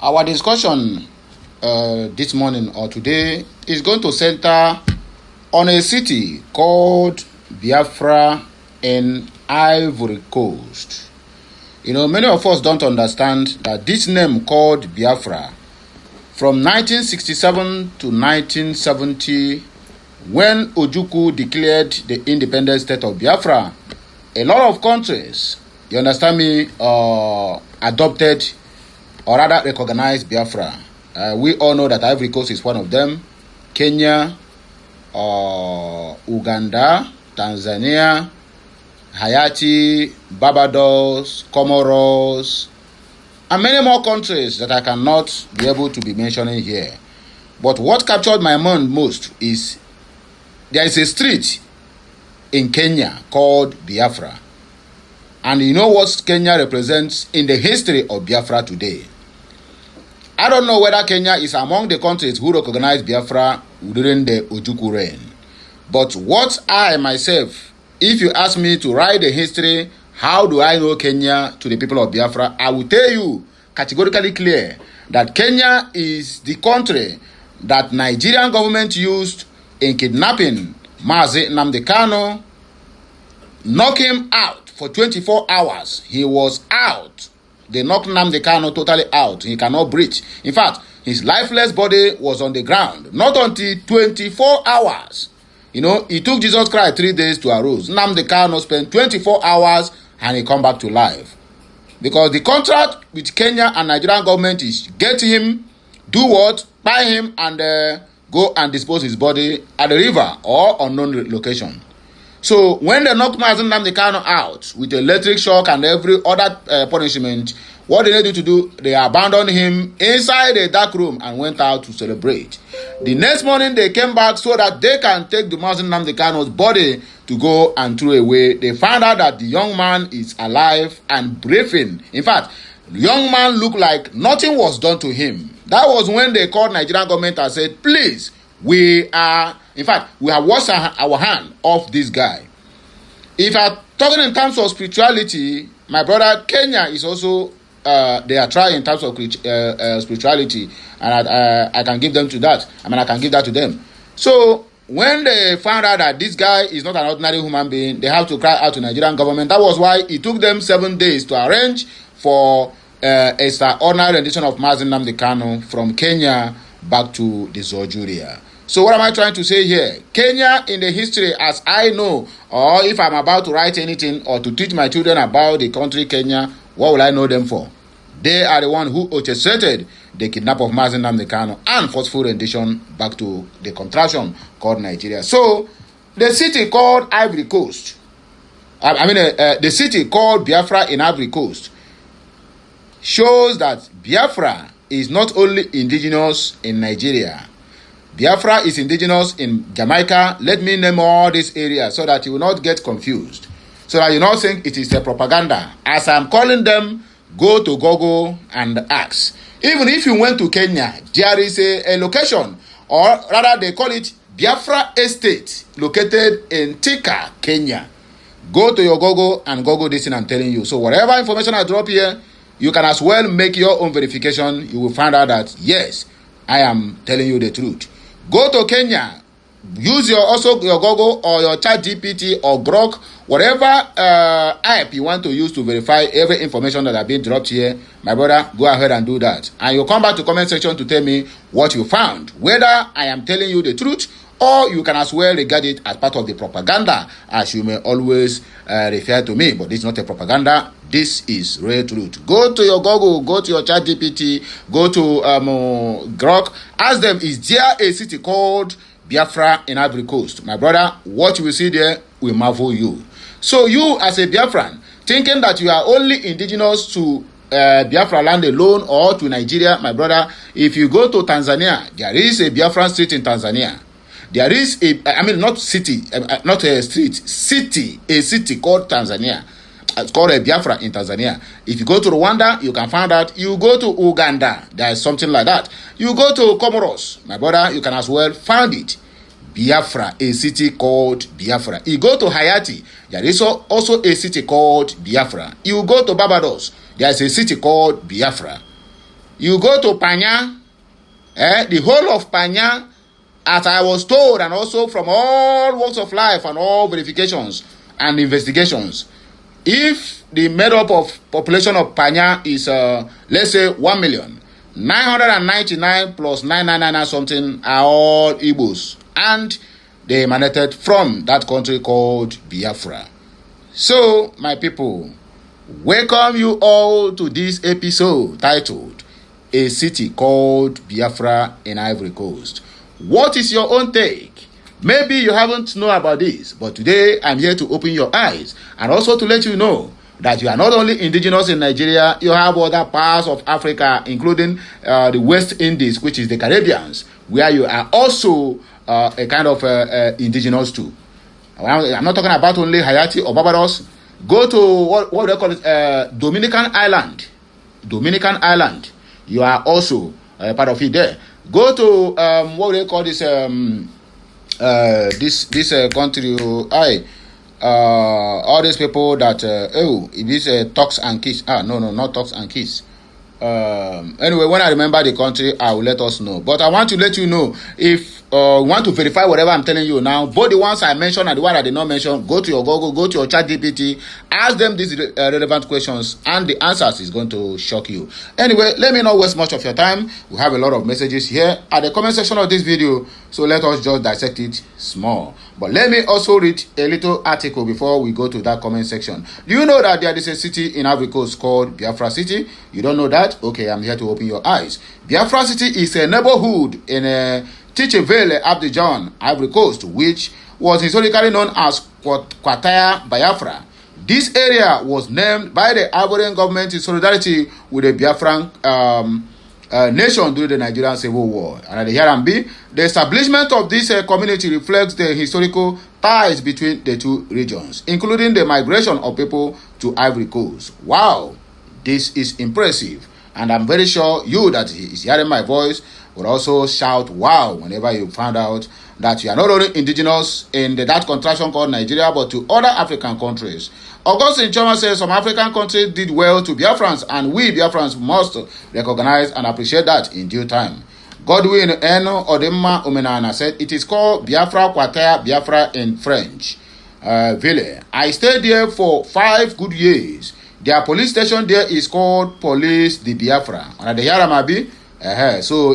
Our discussion this morning or today is going to center on a city called Biafra in Ivory Coast. You know, many of us don't understand that this name called Biafra, from 1967 to 1970, when Ojukwu declared the independent state of Biafra, a lot of countries, you understand me, adopted or rather recognized Biafra. We all know that Ivory Coast is one of them. Kenya, Uganda, Tanzania, Haiti, Barbados, Comoros, and many more countries that I cannot be able to be mentioning here. But what captured my mind most is there is a street in Kenya called Biafra. And you know what Kenya represents in the history of Biafra today. I don't know whether Kenya is among the countries who recognize Biafra during the Ojukwu reign. But what I myself, if you ask me to write the history, how do I know Kenya to the people of Biafra? I will tell you categorically clear that Kenya is the country that Nigerian government used in kidnapping Mazi Nnamdi Kanu, knock him out for 24 hours. He was out. They knocked Nnamdi Kanu totally out. He cannot breathe. In fact, his lifeless body was on the ground. Not until 24 hours. You know, it took Jesus Christ 3 days to arise. Nnamdi Kanu spent 24 hours and he come back to life. Because the contract with Kenya and Nigerian government is get him, do what, buy him, and go and dispose his body at the river or unknown location. So when they knocked Mazi Nnamdi Kanu out with electric shock and every other punishment, what they needed to do, they abandoned him inside a dark room and went out to celebrate. The next morning they came back so that they can take the Mazi Nnamdi Kanu's body to go and throw away. They found out that the young man is alive and breathing. In fact, the young man looked like nothing was done to him. That was when they called Nigerian government and said, please, we have washed our hand off this guy. If I'm talking in terms of spirituality, my brother, Kenya is also, they are trying in terms of spirituality, and I can give them to that. I can give that to them. So when they found out that this guy is not an ordinary human being, they have to cry out to Nigerian government. That was why it took them 7 days to arrange for a extraordinary rendition of Mazi Nnamdi Kanu from Kenya back to the Zojuria. So what am I trying to say here? Kenya in the history, as I know, or if I'm about to write anything or to teach my children about the country Kenya, what will I know them for? They are the one who orchestrated the kidnap of Mazi Nnamdi Kanu and forceful rendition back to the contraction called Nigeria. So the city called Ivory Coast, the city called Biafra in Ivory Coast, shows that Biafra is not only indigenous in Nigeria. Biafra is indigenous in Jamaica. Let me name all these areas so that you will not get confused. So that you not think it is a propaganda. As I'm calling them, go to Google and ask. Even if you went to Kenya, there is a location, or rather they call it Biafra Estate, located in Thika, Kenya. Go to your Google and Google this thing I'm telling you. So whatever information I drop here, you can as well make your own verification. You will find out that, yes, I am telling you the truth. Go to Kenya, use your Google or your ChatGPT or Grok, whatever app you want to use to verify every information that has been dropped here. My brother, go ahead and do that. And you'll come back to comment section to tell me what you found, whether I am telling you the truth or you can as well regard it as part of the propaganda, as you may always refer to me. But this is not a propaganda. This is real truth. Go to your Google, go to your ChatGPT, go to Grok. Ask them, is there a city called Biafra in Ivory Coast? My brother, what you will see there will marvel you. So you as a Biafran, thinking that you are only indigenous to Biafra land alone or to Nigeria, my brother, if you go to Tanzania, there is a Biafran street in Tanzania. There is not city, not a street, a city called Tanzania. It's called a Biafra in Tanzania. If you go to Rwanda, you can find out. You go to Uganda, there is something like that. You go to Comoros, my brother, you can as well find it. Biafra, a city called Biafra. You go to Haiti, there is also a city called Biafra. You go to Barbados, there is a city called Biafra. You go to Panya, the whole of Panya, as I was told, and also from all walks of life and all verifications and investigations, if the made up of population of Panya is, let's say, 1 million, 999 plus 999 something are all Igbos, and they emanated from that country called Biafra. So, my people, welcome you all to this episode titled A City Called Biafra in Ivory Coast. What is your own take? Maybe you haven't known about this, but today I'm here to open your eyes and also to let you know that you are not only indigenous in Nigeria, you have other parts of Africa, including the West Indies, which is the Caribbeans, where you are also a kind of indigenous too. I'm not talking about only Haiti or Barbados. Go to what do they call it? Dominican Island. Dominican Island. You are also part of it there. Go to what do they call this? This country. All these people that this talks and kiss. No, not talks and kiss. Anyway, when I remember the country, I will let us know. But I want to let you know, if you want to verify whatever I'm telling you now, both the ones I mentioned and the one I did not mention, go to your Google, go to your ChatGPT, ask them these relevant questions, and the answers is going to shock you. Anyway, let me not waste much of your time. We have a lot of messages here at the comment section of this video, so let us just dissect it small. But let me also read a little article before we go to that comment section. Do you know that there is a city in Ivory Coast called Biafra City? You don't know that? Okay, I'm here to open your eyes. Biafra City is a neighborhood in Tichevele, Abidjan, Ivory Coast, which was historically known as Quartier Biafra. This area was named by the Ivorian government in solidarity with the Biafran nation during the Nigerian Civil War. And here and B, the establishment of this community reflects the historical ties between the two regions, including the migration of people to Ivory Coast. Wow, this is impressive. And I'm very sure you that is hearing my voice will also shout wow whenever you find out that you are not only indigenous in that contraction called Nigeria, but to other African countries. Augustine Choma says some African countries did well to Biafrans, and we Biafrans must recognize and appreciate that in due time. Godwin Eno Odemma Omenana said it is called Biafra Quartier Biafra in French. Ville. I stayed there for 5 good years. Their police station there is called Police de Biafra. And the Yaramabi, so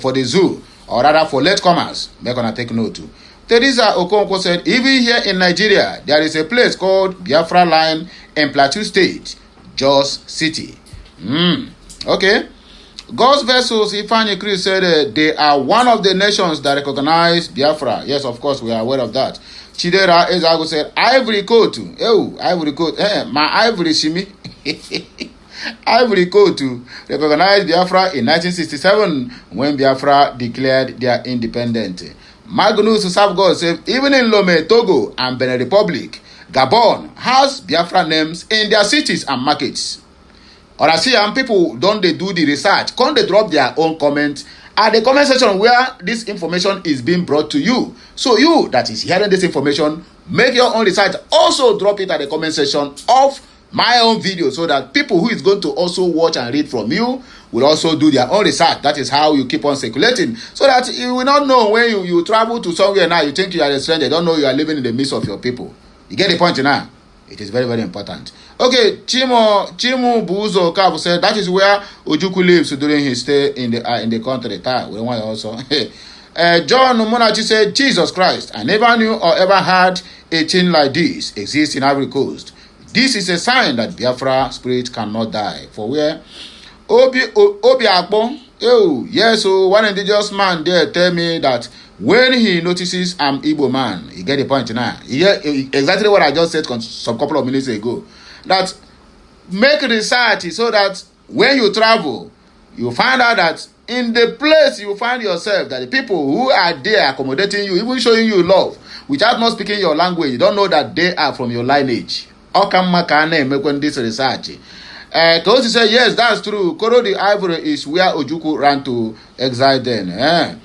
for the zoo, or rather for latecomers, we're going to take note too. Teresa Okonkwo said, even here in Nigeria, there is a place called Biafra Line in Plateau State, Jos City. Okay. God's vessels, Ifeanyi Chris said they are one of the nations that recognize Biafra. Yes, of course, we are aware of that. Chidera Ezago said, Ivory Coast. Oh, Ivory Coast. My Ivory Shimi. Ivory Coast recognized Biafra in 1967 when Biafra declared their independence. Magnus Savgod said, even in Lomé, Togo, and Benin Republic, Gabon has Biafra names in their cities and markets. Or I see people don't they do the research, can't they drop their own comment at the comment section where this information is being brought to you. So you that is hearing this information, make your own research. Also drop it at the comment section of my own video, so that people who is going to also watch and read from you will also do their own research. That is how you keep on circulating, so that you will not know when you travel to somewhere now, you think you are a stranger, don't know you are living in the midst of your people. You get the point now? It is very, very important. Okay, Chimu Buzo Kabu said that is where Ojukwu lives during his stay in the country. We want also. John Munachi said, Jesus Christ, I never knew or ever had a thing like this exist in Ivory Coast. This is a sign that Biafra spirit cannot die. For where? Obi Akbo. Oh, yes, so one indigenous man there tell me that when he notices I'm Igbo man, you get the point now. Yeah, exactly what I just said some couple of minutes ago. That make research so that when you travel, you find out that in the place you find yourself, that the people who are there accommodating you, even showing you love, without not speaking your language, you don't know that they are from your lineage. Make this research. Kosi said, yes, that's true. Koro the Ivory is where Ojukwu ran to exile then.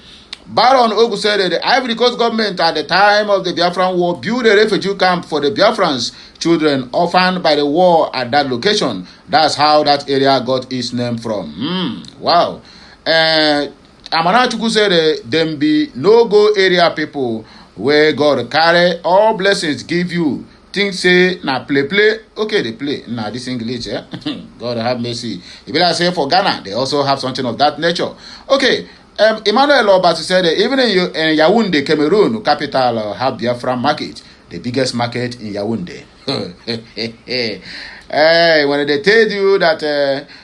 Baron Ogu said that the Ivory Coast government at the time of the Biafran war built a refugee camp for the Biafrans children orphaned by the war at that location. That's how that area got its name from. Wow. Amanachuku said them be no-go area people where God carry all blessings give you. Think say na play. Okay, they play. Nah, this English, eh? God have mercy. If I say for Ghana, they also have something of that nature. Okay. Emmanuel Obasi said that even in Yaoundé, Cameroon, capital, have Biafran market, the biggest market in Yaoundé. Hey, when they tell you that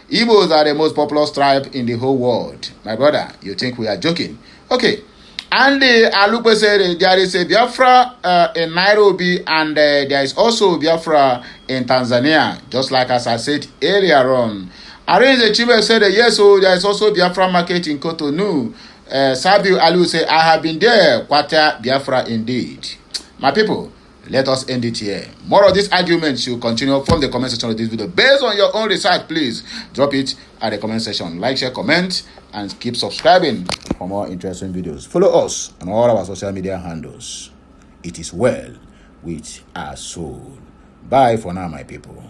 Igbos are the most popular tribe in the whole world, my brother, you think we are joking? Okay. Andy Alupe said there is a Biafra in Nairobi and there is also Biafra in Tanzania, just like as I said earlier on. Arinze Chibe said yes, so there is also Biafra market in Cotonou. Sabiu Alu said, I have been there, Kwata Biafra indeed. My people, let us end it here. More of these arguments should continue from the comment section of this video. Based on your own research, please drop it at the comment section. Like, share, comment, and keep subscribing for more interesting videos. Follow us on all our social media handles. It is well with our soul. Bye for now, my people.